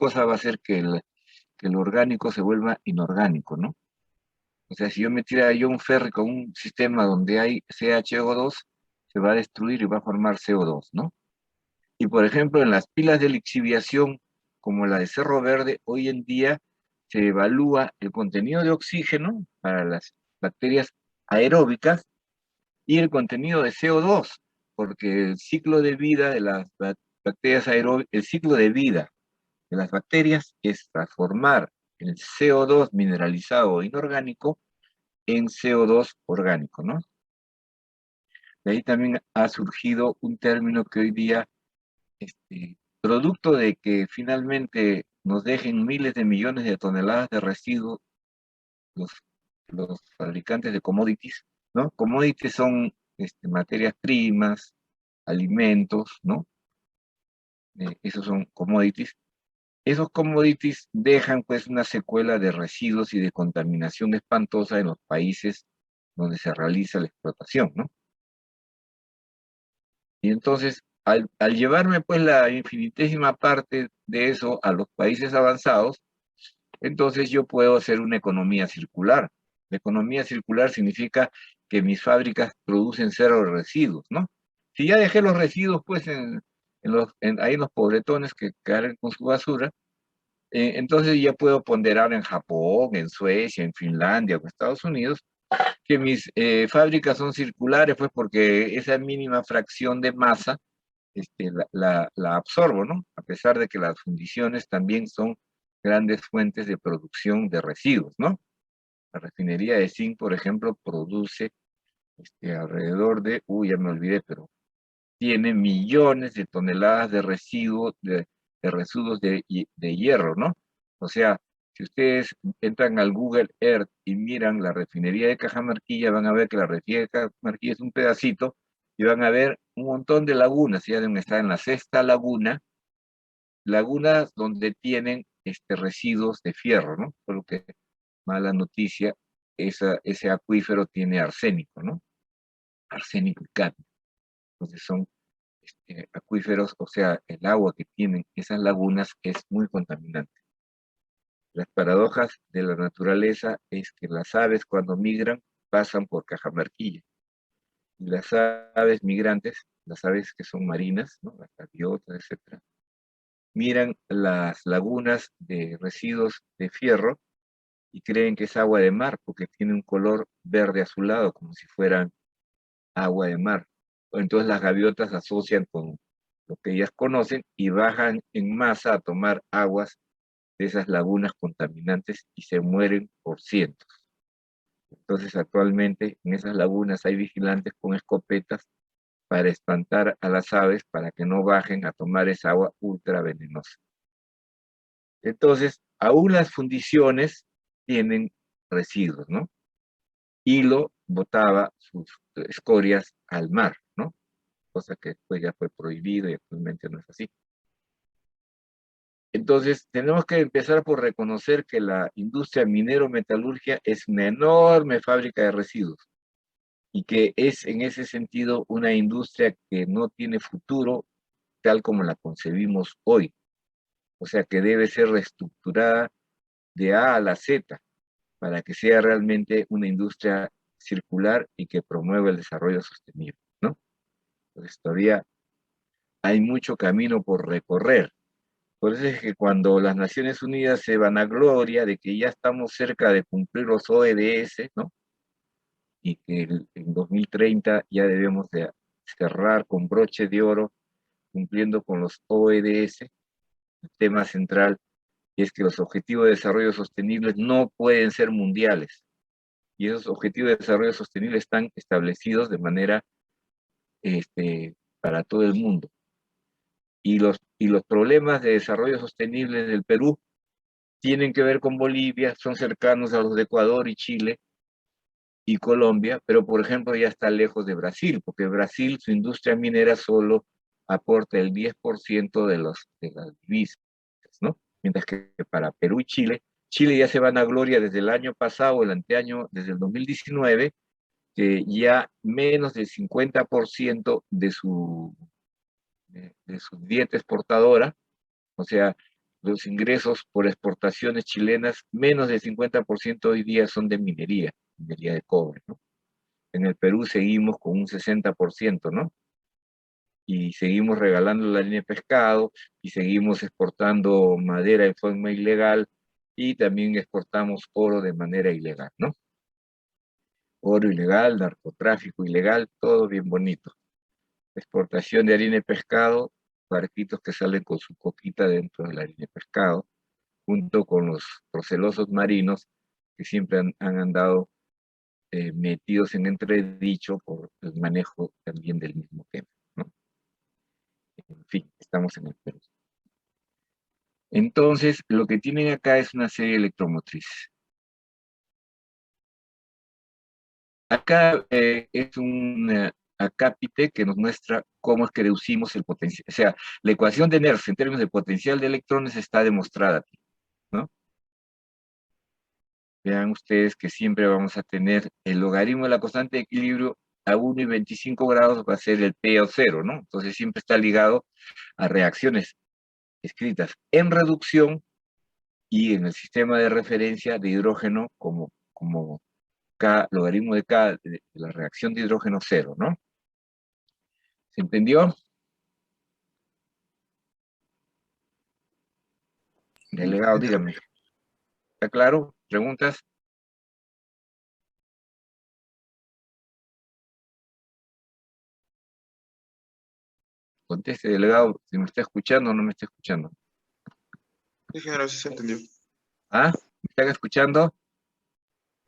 cosa va a hacer que el orgánico se vuelva inorgánico, ¿no? O sea, si yo me tira yo un ferry con un sistema donde hay CHO2, se va a destruir y va a formar CO2, ¿no? Y por ejemplo, en las pilas de lixiviación, como la de Cerro Verde, hoy en día se evalúa el contenido de oxígeno para las bacterias aeróbicas y el contenido de CO2, porque el ciclo de vida de las bacterias aeróbicas, el ciclo de vida de las bacterias es transformar el CO2 mineralizado o inorgánico en CO2 orgánico, ¿no? De ahí también ha surgido un término que hoy día, producto de que finalmente nos dejen miles de millones de toneladas de residuos los, los fabricantes de commodities, ¿no? Commodities son materias primas, alimentos, ¿no? Esos son commodities. Esos commodities dejan pues una secuela de residuos y de contaminación espantosa en los países donde se realiza la explotación, ¿no? Y entonces, al llevarme pues la infinitésima parte de eso a los países avanzados, entonces yo puedo hacer una economía circular. La economía circular significa que mis fábricas producen cero residuos, ¿no? Si ya dejé los residuos pues ahí en los pobretones que cargan con su basura, entonces ya puedo ponderar en Japón, en Suecia, en Finlandia o en Estados Unidos que mis fábricas son circulares, pues porque esa mínima fracción de masa la absorbo, ¿no? A pesar de que las fundiciones también son grandes fuentes de producción de residuos, ¿no? La refinería de zinc, por ejemplo, produce alrededor de, ya me olvidé, pero tiene millones de toneladas de residuos, de residuos de hierro, ¿no? O sea, si ustedes entran al Google Earth y miran la refinería de Cajamarquilla, van a ver que la refinería de Cajamarquilla es un pedacito y van a ver un montón de lagunas, ya deben estar en la sexta laguna, lagunas donde tienen residuos de fierro, ¿no? Por lo que, mala noticia, ese acuífero tiene arsénico, ¿no? Arsénico y cadmio. Entonces son acuíferos, o sea, el agua que tienen esas lagunas es muy contaminante. Las paradojas de la naturaleza es que las aves cuando migran pasan por Cajamarquilla. Y las aves migrantes, las aves que son marinas, ¿no? Las gaviotas, etcétera, miran las lagunas de residuos de fierro y creen que es agua de mar porque tiene un color verde azulado, como si fueran agua de mar. Entonces las gaviotas asocian con lo que ellas conocen y bajan en masa a tomar aguas de esas lagunas contaminantes y se mueren por cientos. Entonces actualmente en esas lagunas hay vigilantes con escopetas para espantar a las aves para que no bajen a tomar esa agua ultra venenosa. Entonces, aún las fundiciones tienen residuos, ¿no? Hilo botaba sus escorias al mar, ¿no? Cosa que después ya fue prohibido y actualmente no es así. Entonces, tenemos que empezar por reconocer que la industria minero-metalurgia es una enorme fábrica de residuos y que es en ese sentido una industria que no tiene futuro tal como la concebimos hoy. O sea, que debe ser reestructurada de A a la Z para que sea realmente una industria circular y que promueva el desarrollo sostenible, ¿no? Entonces, todavía hay mucho camino por recorrer. Por eso es que cuando las Naciones Unidas se vanagloria de que ya estamos cerca de cumplir los ODS, ¿no? Y que en 2030 ya debemos de cerrar con broche de oro cumpliendo con los ODS, el tema central es que los objetivos de desarrollo sostenibles no pueden ser mundiales. Y esos objetivos de desarrollo sostenible están establecidos de manera para todo el mundo. Y los problemas de desarrollo sostenible del Perú tienen que ver con Bolivia, son cercanos a los de Ecuador y Chile y Colombia, pero por ejemplo ya está lejos de Brasil, porque Brasil, su industria minera solo aporta el 10% de las divisas, ¿no? Mientras que para Perú y Chile, Chile ya se van a gloria desde el año pasado, el anteaño, desde el 2019, que ya menos del 50% de su dieta exportadora, o sea, los ingresos por exportaciones chilenas, menos del 50% hoy día son de minería de cobre, ¿no? En el Perú seguimos con un 60%, ¿no? Y seguimos regalando la línea de pescado y seguimos exportando madera de forma ilegal y también exportamos oro de manera ilegal, ¿no? Oro ilegal, narcotráfico ilegal, todo bien bonito. Exportación de harina de pescado, barquitos que salen con su coquita dentro de la harina de pescado, junto con los procelosos marinos que siempre han andado metidos en entredicho por el manejo también del mismo tema, ¿no? En fin, estamos en el Perú. Entonces, lo que tienen acá es una serie electromotriz. Acá es un acápite que nos muestra cómo es que deducimos el potencial. O sea, la ecuación de Nernst en términos de potencial de electrones está demostrada aquí, ¿no? Vean ustedes que siempre vamos a tener el logaritmo de la constante de equilibrio a 1 y 25 grados va a ser el P o 0, ¿no? Entonces siempre está ligado a reacciones escritas en reducción y en el sistema de referencia de hidrógeno como K, logaritmo de K de la reacción de hidrógeno cero, ¿no? ¿Se entendió? Delegado, dígame. ¿Está claro? ¿Preguntas? Conteste, delegado, si me está escuchando o no me está escuchando. Sí, género, sí se entendió. ¿Ah? ¿Me están escuchando?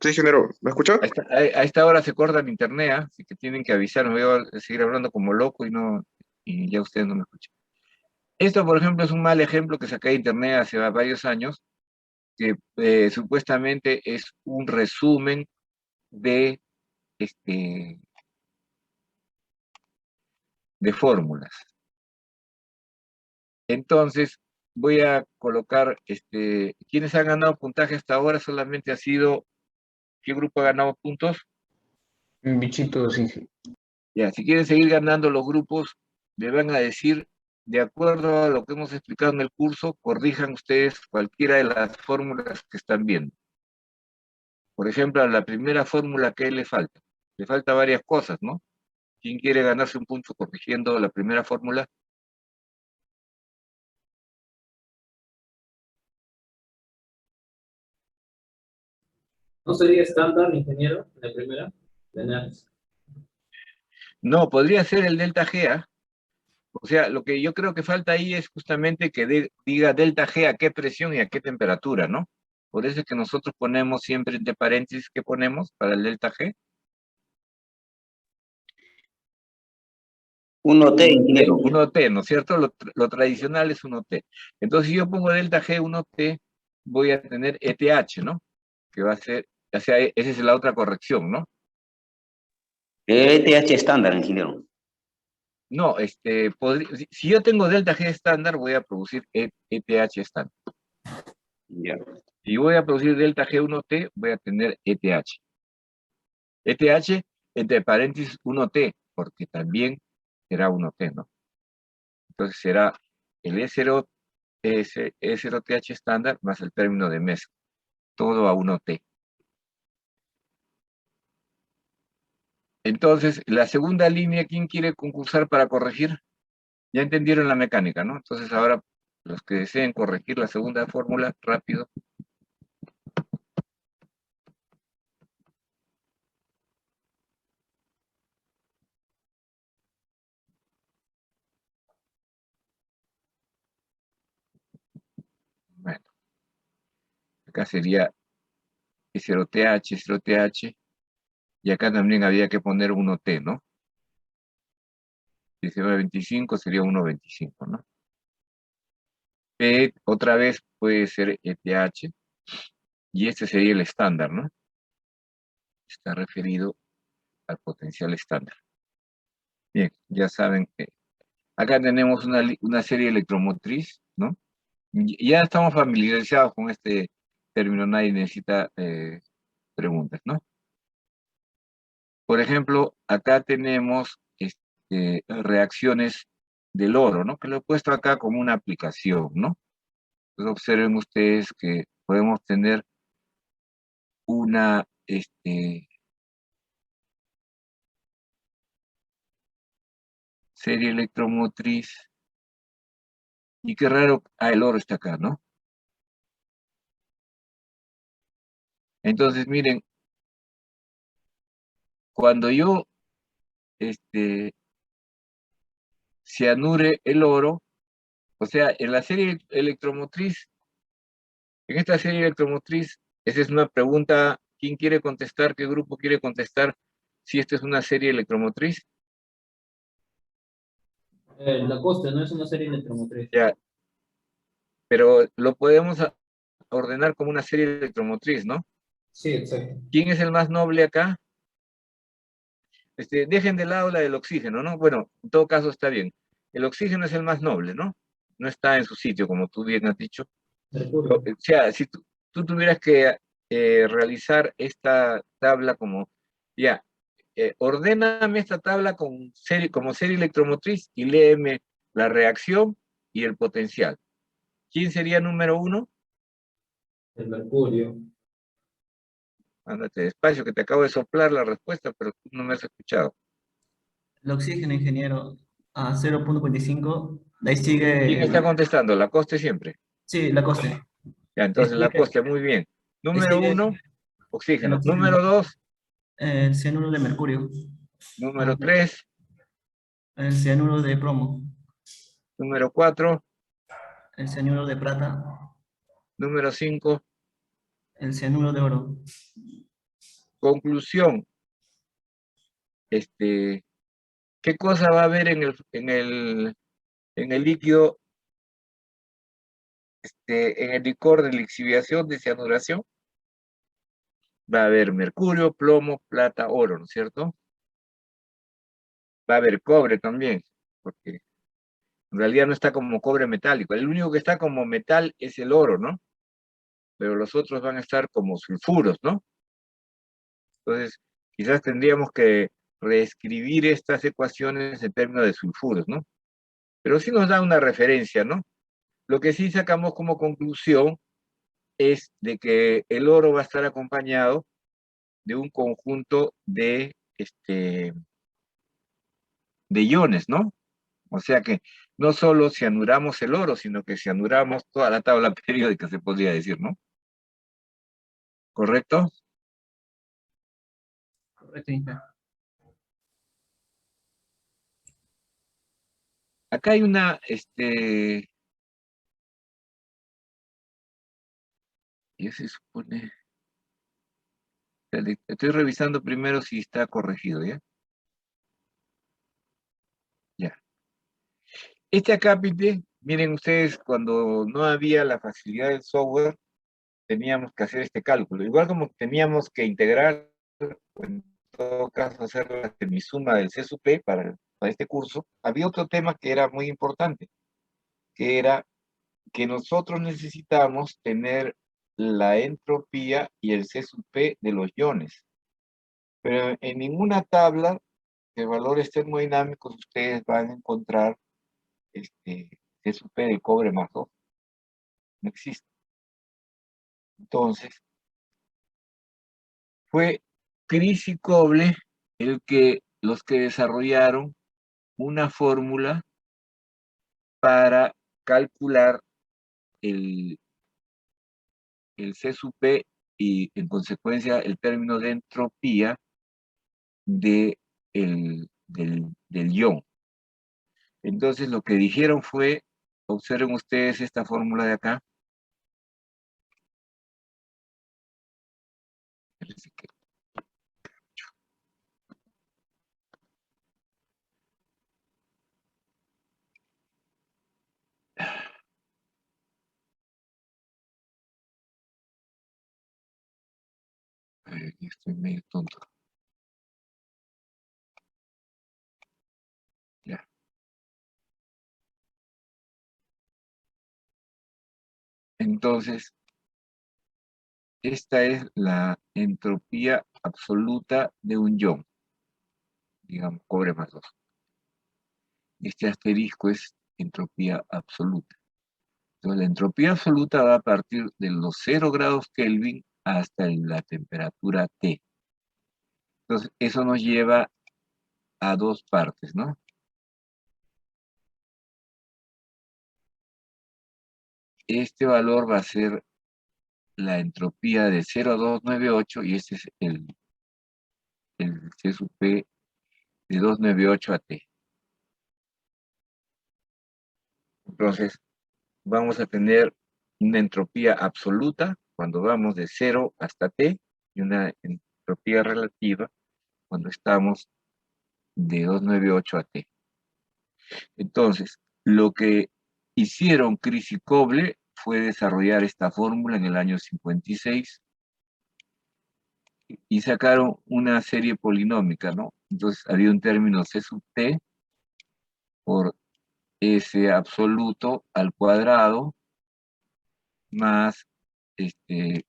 Sí, género, ¿me escuchó? A esta hora se corta mi internet, ¿ah? Así que tienen que avisar, me voy a seguir hablando como loco y ya ustedes no me escuchan. Esto, por ejemplo, es un mal ejemplo que saqué de internet hace varios años, que supuestamente es un resumen de, este, de fórmulas. Entonces, voy a colocar, ¿quiénes han ganado puntaje hasta ahora? Solamente ha sido, ¿qué grupo ha ganado puntos? Bichito, sí. Ya, si quieren seguir ganando los grupos, me van a decir, de acuerdo a lo que hemos explicado en el curso, corrijan ustedes cualquiera de las fórmulas que están viendo. Por ejemplo, a la primera fórmula, ¿qué le falta? Le falta varias cosas, ¿no? ¿Quién quiere ganarse un punto corrigiendo la primera fórmula? ¿No sería estándar, ingeniero, la primera? De Nernst. No, podría ser el delta G, ¿ah? O sea, lo que yo creo que falta ahí es justamente que diga delta G a qué presión y a qué temperatura, ¿no? Por eso es que nosotros ponemos siempre entre paréntesis, ¿qué ponemos para el delta G? 1T, ingeniero. 1T, ¿no es cierto? Lo tradicional es 1T. Entonces, si yo pongo delta G 1T, voy a tener ETH, ¿no? Que va a ser, o sea, esa es la otra corrección, ¿no? ETH estándar, ingeniero. No, si yo tengo delta G estándar, voy a producir ETH estándar. Ya. Si voy a producir delta G1T, voy a tener ETH. ETH entre paréntesis 1T, porque también será 1T, ¿no? Entonces será el E0TH estándar más el término de mezcla, todo a 1T. Entonces, la segunda línea, ¿quién quiere concursar para corregir? Ya entendieron la mecánica, ¿no? Entonces ahora, los que deseen corregir la segunda fórmula, rápido. Bueno, acá sería E0TH, E0TH, y acá también había que poner 1T, ¿no? 1925 sería 1.25, ¿no? P otra vez puede ser ETH, y este sería el estándar, ¿no? Está referido al potencial estándar. Bien, ya saben, acá tenemos una serie electromotriz, ¿no? Ya estamos familiarizados con este término, nadie necesita preguntas, ¿no? Por ejemplo, acá tenemos reacciones del oro, ¿no? Que lo he puesto acá como una aplicación, ¿no? Entonces observen ustedes que podemos tener una serie electromotriz. Y qué raro, el oro está acá, ¿no? Entonces, miren, cuando yo cianure el oro, o sea, en la serie electromotriz, en esta serie electromotriz, esa es una pregunta, ¿quién quiere contestar? ¿Qué grupo quiere contestar si esta es una serie electromotriz? La costa no es una serie electromotriz. Ya, pero lo podemos ordenar como una serie electromotriz, ¿no? Sí, exacto. ¿Quién es el más noble acá? Dejen de lado la del oxígeno, ¿no? Bueno, en todo caso está bien. El oxígeno es el más noble, ¿no? No está en su sitio, como tú bien has dicho. O Mercurio. sea, si tú tuvieras que realizar esta tabla como, ya, ordéname esta tabla como serie electromotriz y léeme la reacción y el potencial. ¿Quién sería número 1? El mercurio. Ándate despacio, que te acabo de soplar la respuesta, pero tú no me has escuchado. El oxígeno, ingeniero, a 0,45. De ahí ¿Quién sigue, está contestando? La coste siempre. sí, la coste. Ya, De ahí entonces la sigue, coste, muy bien. de ahí Número sigue 1, el oxígeno. oxígeno, Número 2, el cianuro de mercurio, número 3, el cianuro de plomo, número 4, el cianuro de plata, número 5. el cianuro de oro. Conclusión, ¿qué cosa va a haber en el líquido, en el licor de lixiviación de cianuración? Va a haber mercurio, plomo, plata, oro, ¿no es cierto? Va a haber cobre también, porque en realidad no está como cobre metálico. El único que está como metal es el oro, ¿no? Pero los otros van a estar como sulfuros, ¿no? Entonces, quizás tendríamos que reescribir estas ecuaciones en términos de sulfuros, ¿no? Pero sí nos da una referencia, ¿no? Lo que sí sacamos como conclusión es de que el oro va a estar acompañado de un conjunto de iones, ¿no? O sea que no solo cianuramos el oro, sino que cianuramos toda la tabla periódica, se podría decir, ¿no? ¿Correcto? Correcto, ingeniero. Acá hay una, ya se supone, estoy revisando primero si está corregido, ¿ya? Ya. Este acápite, miren ustedes, cuando no había la facilidad del software, teníamos que hacer este cálculo. Igual como teníamos que integrar, en todo caso, hacer la semisuma del CSUP para este curso, había otro tema que era muy importante, que era que nosotros necesitamos tener la entropía y el CSUP de los iones. Pero en ninguna tabla de valores termodinámicos ustedes van a encontrar CSUP de cobre más 2. No existe. Entonces, fue Chris y Coble los que desarrollaron una fórmula para calcular el CSUP y en consecuencia el término de entropía del ion. Entonces lo que dijeron fue, observen ustedes esta fórmula de acá. Aquí estoy medio tonto. Ya. Entonces, esta es la entropía absoluta de un ion, digamos, cobre más 2. Este asterisco es entropía absoluta. Entonces, la entropía absoluta va a partir de los 0 grados Kelvin hasta la temperatura T. Entonces, eso nos lleva a dos partes, ¿no? Este valor va a ser la entropía de 0 a 298 y este es el C sub P de 298 a T. Entonces, vamos a tener una entropía absoluta cuando vamos de 0 hasta T y una entropía relativa cuando estamos de 298 a T. Entonces, lo que hicieron Chris y Coble fue desarrollar esta fórmula en el año 56 y sacaron una serie polinómica, ¿no? Entonces, había un término C sub T por S absoluto al cuadrado más dt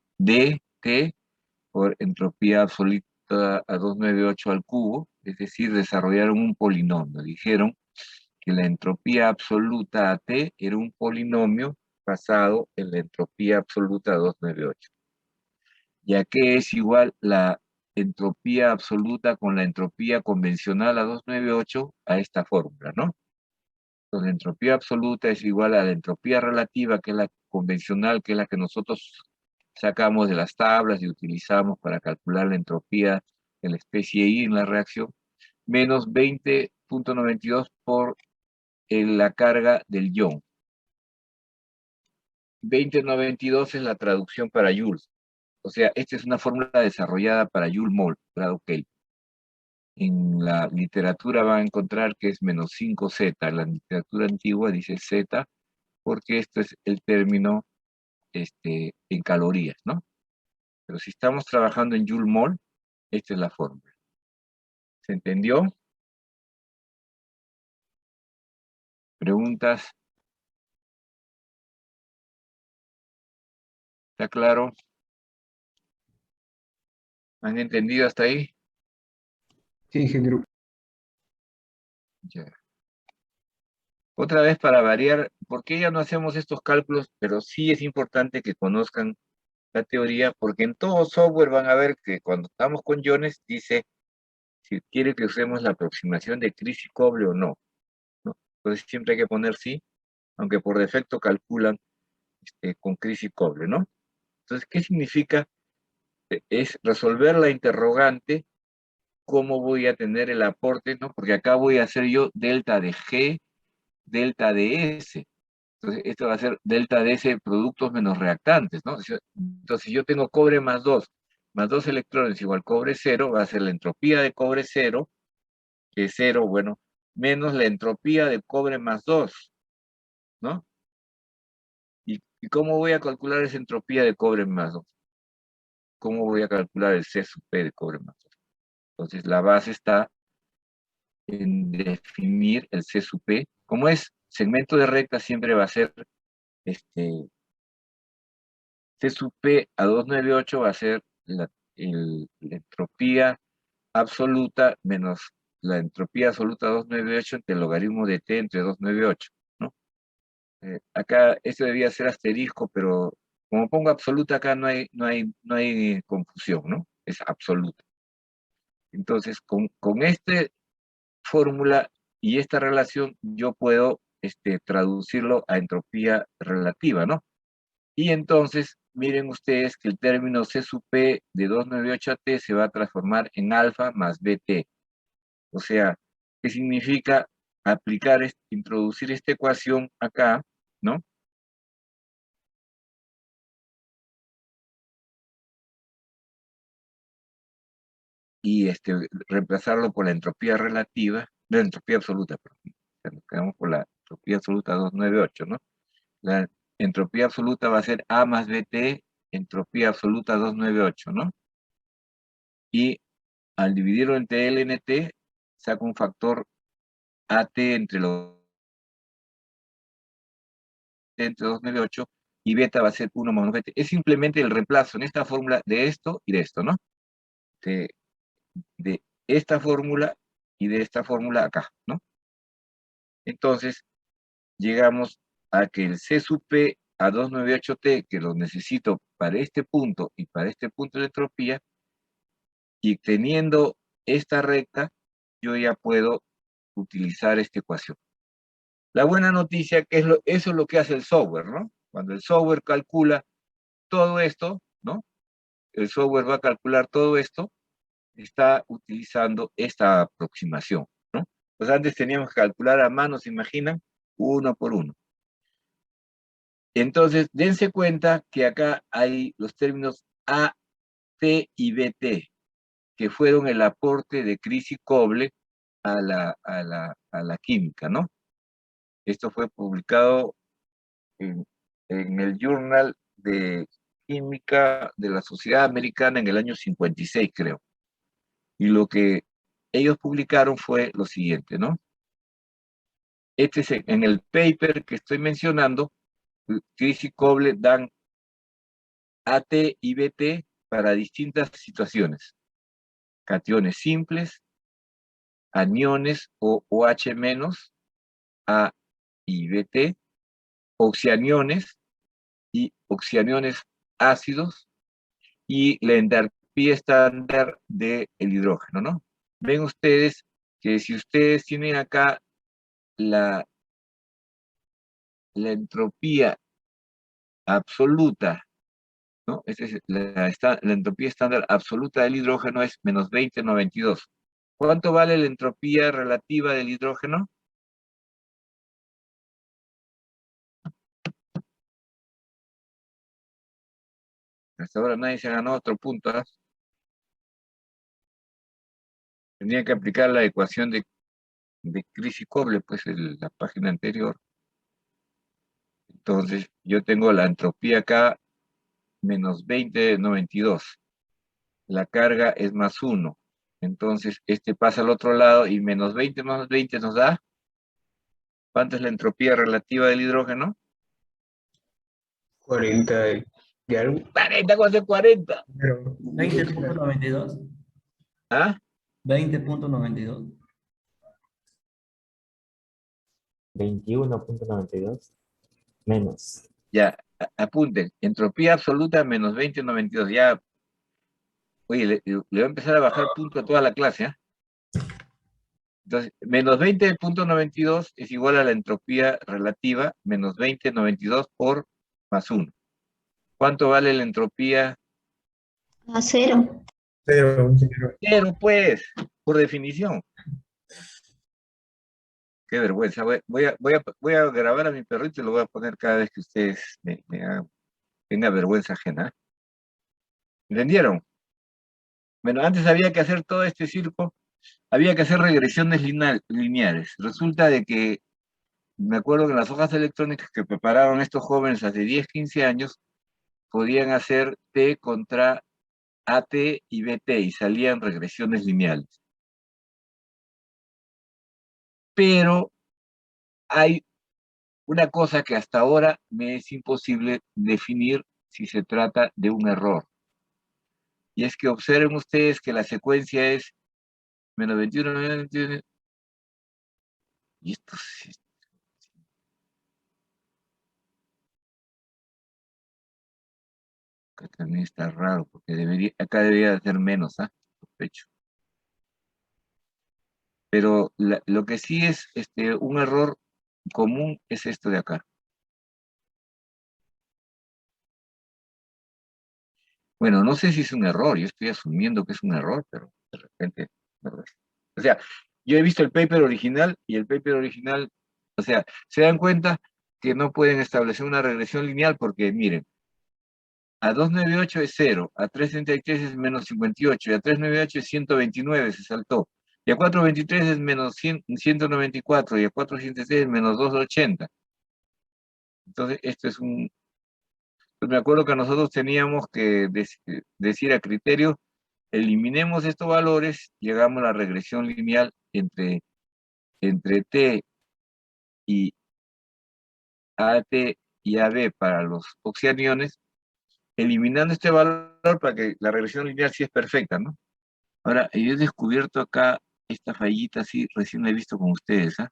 por entropía absoluta a 298 al cubo, es decir, desarrollaron un polinomio. Dijeron que la entropía absoluta a T era un polinomio basado en la entropía absoluta a 298, ya que es igual la entropía absoluta con la entropía convencional a 298 a esta fórmula, ¿no? Entonces, la entropía absoluta es igual a la entropía relativa, que es la convencional, que es la que nosotros sacamos de las tablas y utilizamos para calcular la entropía de la especie I en la reacción, menos 20.92 por la carga del ion. 2092 es la traducción para joules. O sea, esta es una fórmula desarrollada para joule-mol, grado Kelvin. En la literatura van a encontrar que es menos 5Z. La literatura antigua dice Z, porque esto es el término en calorías, ¿no? Pero si estamos trabajando en joule-mol, esta es la fórmula. ¿Se entendió? ¿Preguntas? ¿Está claro? ¿Han entendido hasta ahí? Sí, ingeniero. Ya. Otra vez para variar, ¿por qué ya no hacemos estos cálculos? Pero sí es importante que conozcan la teoría, porque en todo software van a ver que cuando estamos con iones dice si quiere que usemos la aproximación de Chris y Coble o no, ¿no? Entonces siempre hay que poner sí, aunque por defecto calculan con Chris y Coble, ¿no? Entonces, ¿qué significa? Es resolver la interrogante, cómo voy a tener el aporte, ¿no? Porque acá voy a hacer yo delta de G, delta de S. Entonces, esto va a ser delta de S productos menos reactantes, ¿no? Entonces, si yo tengo cobre más 2 electrones igual cobre 0, va a ser la entropía de cobre 0, que es 0, bueno, menos la entropía de cobre más 2, ¿no? ¿Y cómo voy a calcular esa entropía de cobre más 2? ¿Cómo voy a calcular el C sub P de cobre más 2? Entonces, la base está en definir el C sub P. Como es segmento de recta, siempre va a ser C sub P a 298 va a ser la entropía absoluta menos la entropía absoluta a 298 entre el logaritmo de T entre 298, ¿no? Acá esto debía ser asterisco, pero como pongo absoluta acá no hay confusión, ¿no? Es absoluta. Entonces, con esta fórmula y esta relación, yo puedo traducirlo a entropía relativa, ¿no? Y entonces, miren ustedes que el término C sub P de 298T se va a transformar en alfa más BT. O sea, ¿qué significa aplicar, introducir esta ecuación acá, ¿no? Y reemplazarlo por la entropía relativa, la entropía absoluta, perdón. Nos quedamos por la entropía absoluta 298, ¿no? La entropía absoluta va a ser A más BT, entropía absoluta 298, ¿no? Y al dividirlo entre L n T, saco un factor AT entre 298 y beta va a ser 1 menos beta. Es simplemente el reemplazo en esta fórmula de esto y de esto, ¿no? De esta fórmula y de esta fórmula acá, ¿no? Entonces, llegamos a que el C sub P a 298T, que lo necesito para este punto y para este punto de entropía, y teniendo esta recta, yo ya puedo utilizar esta ecuación. La buena noticia que eso es lo que hace el software, ¿no? Cuando el software calcula todo esto, ¿no? El software va a calcular todo esto, está utilizando esta aproximación, ¿no? Pues antes teníamos que calcular a mano, ¿se imaginan? Uno por uno. Entonces, dense cuenta que acá hay los términos A, T y BT, que fueron el aporte de Chris y Coble a la química, ¿no? Esto fue publicado en el Journal de Química de la Sociedad Americana en el año 56, creo. Y lo que ellos publicaron fue lo siguiente, ¿no? Este es en el paper que estoy mencionando, Chris y Coble dan AT y BT para distintas situaciones. Cationes simples, aniones o OH-, A y BT, oxianiones y oxianiones ácidos, y la entalpía estándar del hidrógeno, ¿no? Ven ustedes que si ustedes tienen acá la entropía absoluta, ¿no? La entropía estándar absoluta del hidrógeno es menos 20,92. ¿Cuánto vale la entropía relativa del hidrógeno? Hasta ahora nadie se ganó otro punto, ¿eh? Tendría que aplicar la ecuación de Chris y Coble, pues en la página anterior. Entonces, yo tengo la entropía acá, menos 20,92. La carga es más 1. Entonces, este pasa al otro lado y menos 20 más 20 nos da. ¿Cuánto es la entropía relativa del hidrógeno? 40 y algo. 40 con 40. Pero, 20.92. ¿Ah? 20.92. 21.92 menos. Ya, apunten. Entropía absoluta menos 20,92. Ya, oye, le voy a empezar a bajar punto a toda la clase, ¿ah? Entonces, menos 20.92 es igual a la entropía relativa, menos 20,92 por más 1. ¿Cuánto vale la entropía? A cero. pero, ingeniero, Cero, pues, por definición. Qué vergüenza. Voy a grabar a mi perrito y lo voy a poner cada vez que ustedes me hagan, tenga vergüenza ajena. ¿Entendieron? Bueno, antes había que hacer todo este circo, había que hacer regresiones lineales. Resulta de que, me acuerdo que en las hojas electrónicas que prepararon estos jóvenes hace 10, 15 años, podían hacer T contra AT y BT y salían regresiones lineales. Pero hay una cosa que hasta ahora me es imposible definir si se trata de un error. Y es que observen ustedes que la secuencia es menos 21, menos 21. Y esto sí, acá también está raro, porque acá debería ser menos, ¿ah? Sospecho. Pero lo que sí es un error común es esto de acá. Bueno, no sé si es un error, yo estoy asumiendo que es un error, pero de repente no lo es. O sea, yo he visto el paper original y el paper original, o sea, se dan cuenta que no pueden establecer una regresión lineal porque, miren, a 298 es 0, a 333 es menos 58, y a 398 es 129, se saltó. Y a 423 es menos 194, y a 406 es menos 280. Entonces, esto es un... Pues me acuerdo que nosotros teníamos que decir a criterio, eliminemos estos valores, llegamos a la regresión lineal entre T y AT y AB para los oxianiones, eliminando este valor para que la regresión lineal sí es perfecta, ¿no? Ahora, yo he descubierto acá esta fallita, así, recién la he visto con ustedes, ¿ah?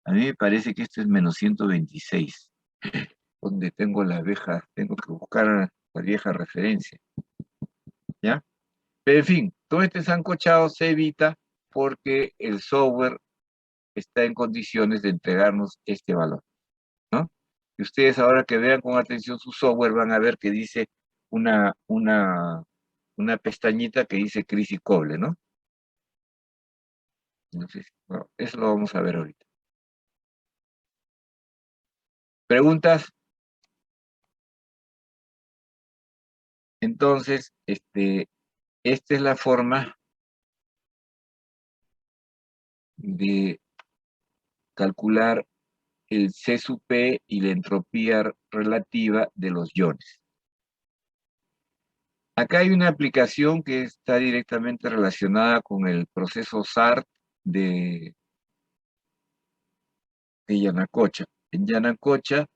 A mí me parece que esto es menos 126. donde tengo la vieja, tengo que buscar la vieja referencia, ¿ya? Pero en fin, todo este sancochado se evita porque el software está en condiciones de entregarnos este valor, ¿no? Y ustedes ahora que vean con atención su software van a ver que dice una pestañita que dice crisis coble, ¿no? Entonces, bueno, eso lo vamos a ver ahorita. ¿Preguntas? Entonces, esta es la forma de calcular el C sub P y la entropía relativa de los iones. Acá hay una aplicación que está directamente relacionada con el proceso SART de Yanacocha. En Yanacocha,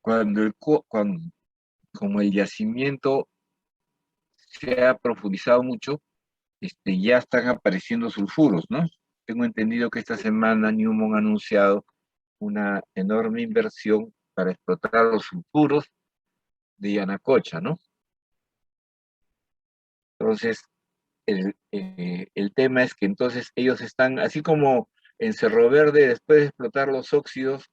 como el yacimiento se ha profundizado mucho, ya están apareciendo sulfuros, ¿no? Tengo entendido que esta semana Newmont ha anunciado una enorme inversión para explotar los sulfuros de Yanacocha, ¿no? Entonces, el tema es que entonces ellos están, así como en Cerro Verde, después de explotar los óxidos,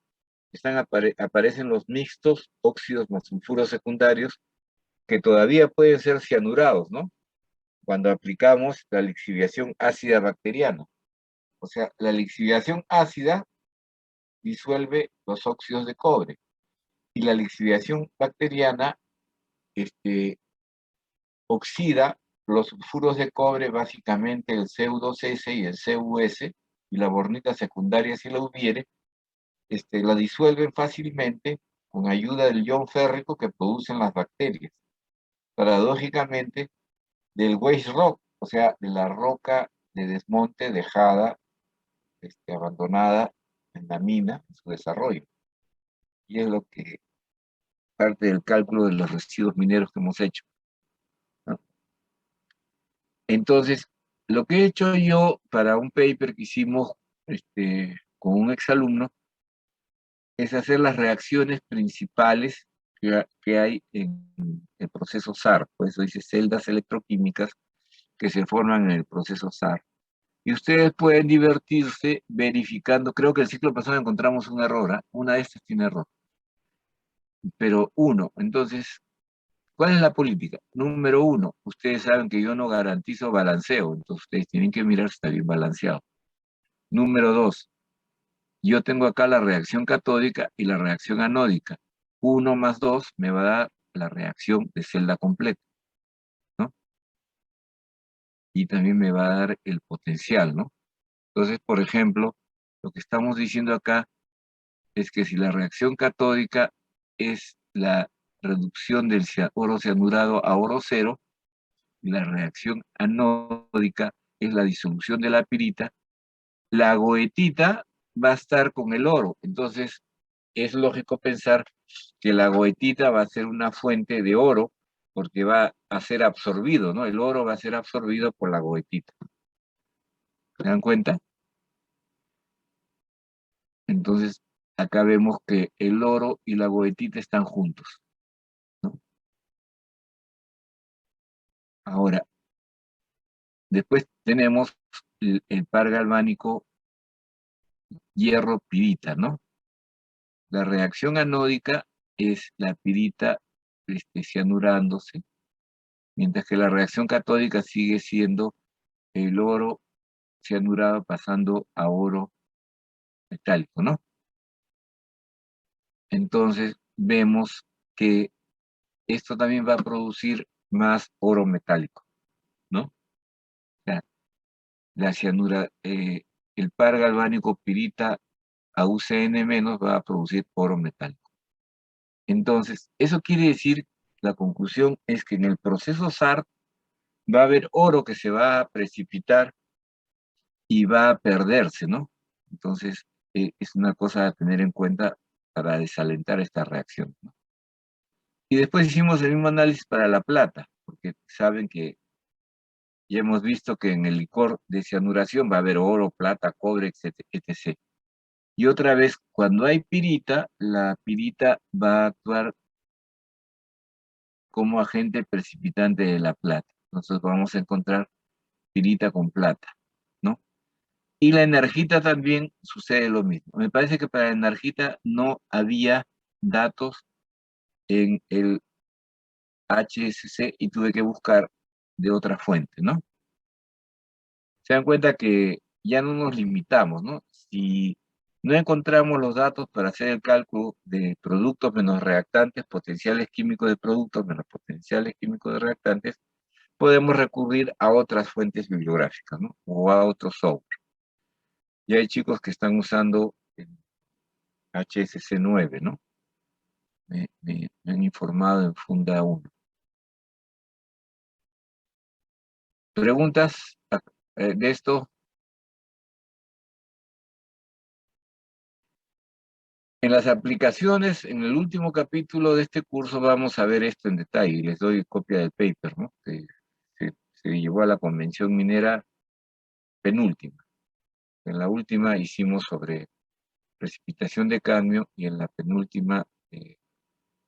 aparecen los mixtos, óxidos más sulfuros secundarios, que todavía pueden ser cianurados, ¿no? Cuando aplicamos la lixiviación ácida bacteriana. O sea, la lixiviación ácida disuelve los óxidos de cobre y la lixiviación bacteriana oxida los sulfuros de cobre, básicamente el Cu2S y el Cus, y la bornita secundaria, si la hubiere, la disuelven fácilmente con ayuda del ion férrico que producen las bacterias. Paradójicamente, del waste rock, o sea, de la roca de desmonte dejada, abandonada en la mina, en su desarrollo. Y es lo que parte del cálculo de los residuos mineros que hemos hecho, ¿no? Entonces, lo que he hecho yo para un paper que hicimos con un exalumno es hacer las reacciones principales que hay en el proceso SAR. Por eso dice celdas electroquímicas que se forman en el proceso SAR. Y ustedes pueden divertirse verificando, creo que el ciclo pasado encontramos un error, ¿eh? Una de estas tiene error. Pero uno, entonces, ¿cuál es la política? Número uno, ustedes saben que yo no garantizo balanceo, entonces ustedes tienen que mirar si está bien balanceado. Número dos, yo tengo acá la reacción catódica y la reacción anódica. 1 más 2 me va a dar la reacción de celda completa, ¿no? Y también me va a dar el potencial, ¿no? Entonces, por ejemplo, lo que estamos diciendo acá es que si la reacción catódica es la reducción del oro cianurado a oro cero, y la reacción anódica es la disolución de la pirita, la goetita va a estar con el oro. Entonces, es lógico pensar que la goetita va a ser una fuente de oro porque va a ser absorbido, ¿no? El oro va a ser absorbido por la goetita. ¿Se dan cuenta? Entonces, acá vemos que el oro y la goetita están juntos, ¿no? Ahora, después tenemos el par galvánico hierro-pirita, ¿no? La reacción anódica es la pirita cianurándose, mientras que la reacción catódica sigue siendo el oro cianurado pasando a oro metálico, ¿no? Entonces vemos que esto también va a producir más oro metálico, ¿no? O sea, la cianura, el par galvánico pirita a UCN- va a producir oro metálico. Entonces, eso quiere decir, la conclusión es que en el proceso SART va a haber oro que se va a precipitar y va a perderse, ¿no? Entonces, es una cosa a tener en cuenta para desalentar esta reacción, ¿no? Y después hicimos el mismo análisis para la plata, porque saben que ya hemos visto que en el licor de cianuración va a haber oro, plata, cobre, etc. Y otra vez, cuando hay pirita, la pirita va a actuar como agente precipitante de la plata. Entonces vamos a encontrar pirita con plata, ¿no? Y la energita también sucede lo mismo. Me parece que para la energita no había datos en el HSC y tuve que buscar de otra fuente, ¿no? Se dan cuenta que ya no nos limitamos, ¿no? Si no encontramos los datos para hacer el cálculo de productos menos reactantes, potenciales químicos de productos menos potenciales químicos de reactantes, podemos recurrir a otras fuentes bibliográficas, ¿no? O a otro software. Y hay chicos que están usando el HSC9, ¿no? Me han informado en Funda 1. ¿Preguntas de esto? En las aplicaciones, en el último capítulo de este curso vamos a ver esto en detalle. Les doy copia del paper, ¿no? Que se llevó a la convención minera penúltima. En la última hicimos sobre precipitación de cadmio y en la penúltima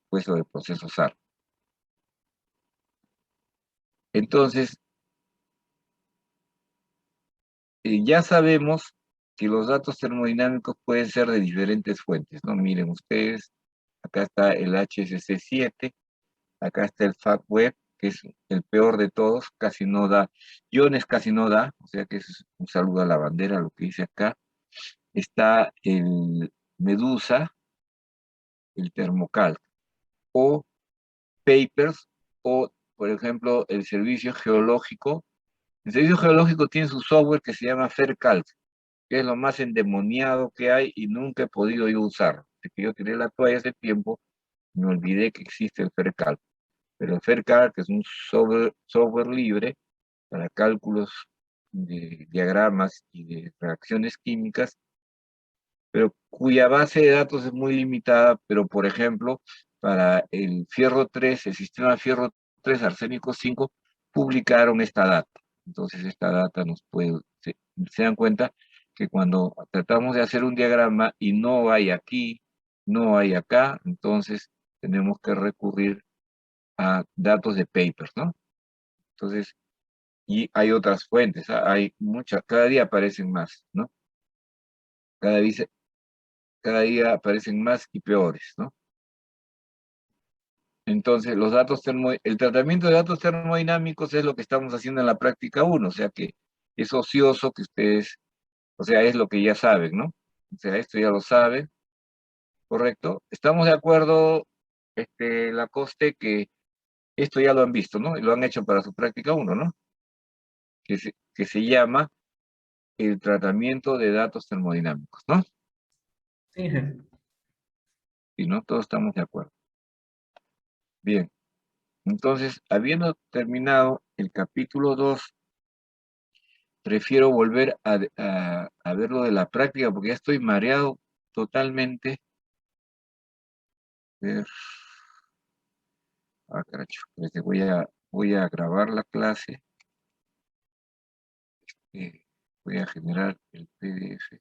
fue sobre procesos SAR. Entonces, ya sabemos que los datos termodinámicos pueden ser de diferentes fuentes, ¿no? Miren ustedes, acá está el HSC7, acá está el FACWeb, que es el peor de todos, casi no da, iones casi no da, o sea que es un saludo a la bandera, lo que dice acá. Está el Medusa, el Thermocalc, o papers, o por ejemplo el servicio geológico. El servicio geológico tiene su software que se llama FairCalc, que es lo más endemoniado que hay y nunca he podido yo usarlo. Desde que yo tiré la toalla hace tiempo, me olvidé que existe el FairCalc. Pero el FairCalc es un software libre para cálculos de diagramas y de reacciones químicas, pero cuya base de datos es muy limitada, pero por ejemplo, para el fierro 3, el sistema fierro 3, arsénico 5, publicaron esta data. Entonces esta data nos puede, se dan cuenta que cuando tratamos de hacer un diagrama y no hay aquí, no hay acá, entonces tenemos que recurrir a datos de papers, ¿no? Entonces, y hay otras fuentes, hay muchas, cada día aparecen más, ¿no? Cada día aparecen más y peores, ¿no? Entonces, el tratamiento de datos termodinámicos es lo que estamos haciendo en la práctica 1, o sea que es ocioso que ustedes, o sea, es lo que ya saben, ¿no? O sea, esto ya lo saben, ¿correcto? Estamos de acuerdo, Lacoste, que esto ya lo han visto, ¿no? Y lo han hecho para su práctica 1, ¿no? Que se llama el tratamiento de datos termodinámicos, ¿no? Sí, jefe. Si no, todos estamos de acuerdo. Bien, entonces, habiendo terminado el capítulo 2, prefiero volver a ver lo de la práctica porque ya estoy mareado totalmente. Ver, caracho, desde voy a grabar la clase. Voy a generar el PDF.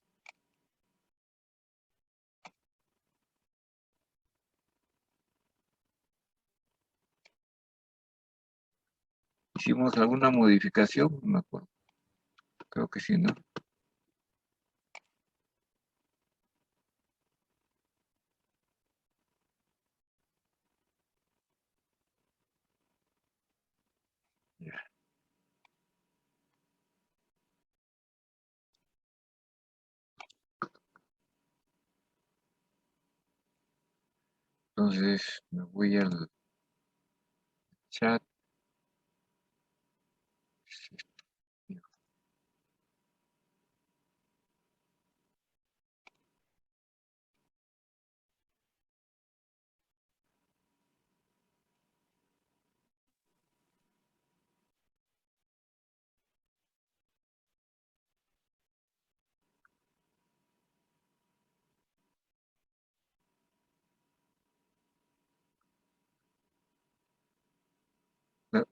¿Hicimos alguna modificación? No me acuerdo. Creo que sí, ¿no? Ya. Entonces, me voy al chat.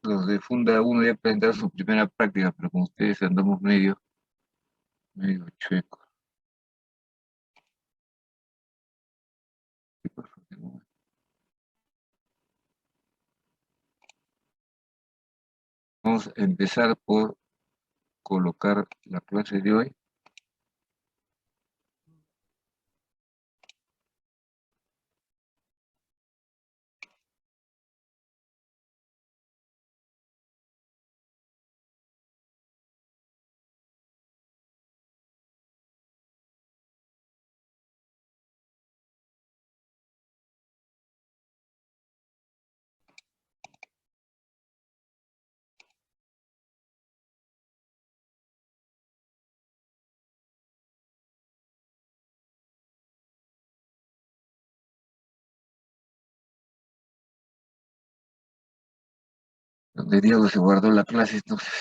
Los de Funda 1 ya presentaron su primera práctica, pero con ustedes andamos medio chueco. Vamos a empezar por colocar la clase de hoy. Donde Diego se guardó la clase, entonces.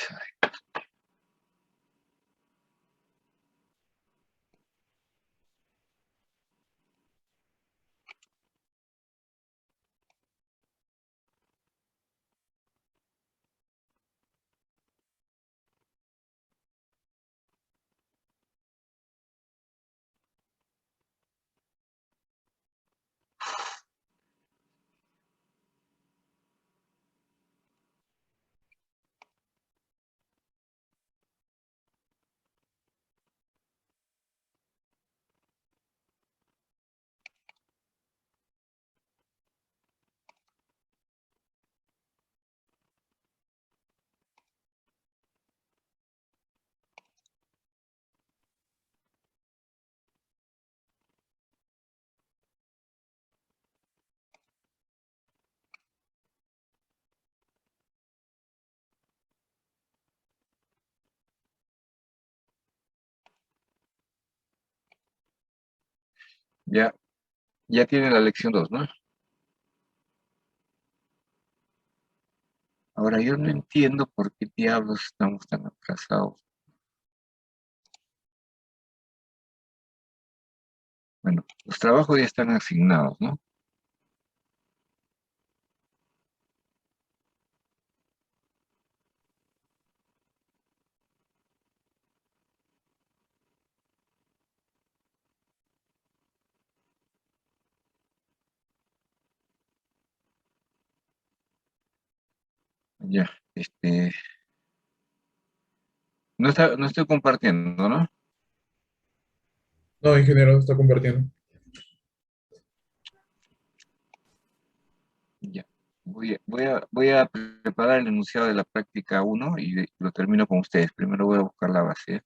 Ya tienen la lección 2, ¿no? Ahora, yo no entiendo por qué diablos estamos tan atrasados. Bueno, los trabajos ya están asignados, ¿no? Ya, no estoy compartiendo, ¿no? No, ingeniero, está compartiendo. Ya. Voy a preparar el enunciado de la práctica 1 y lo termino con ustedes. Primero voy a buscar la base.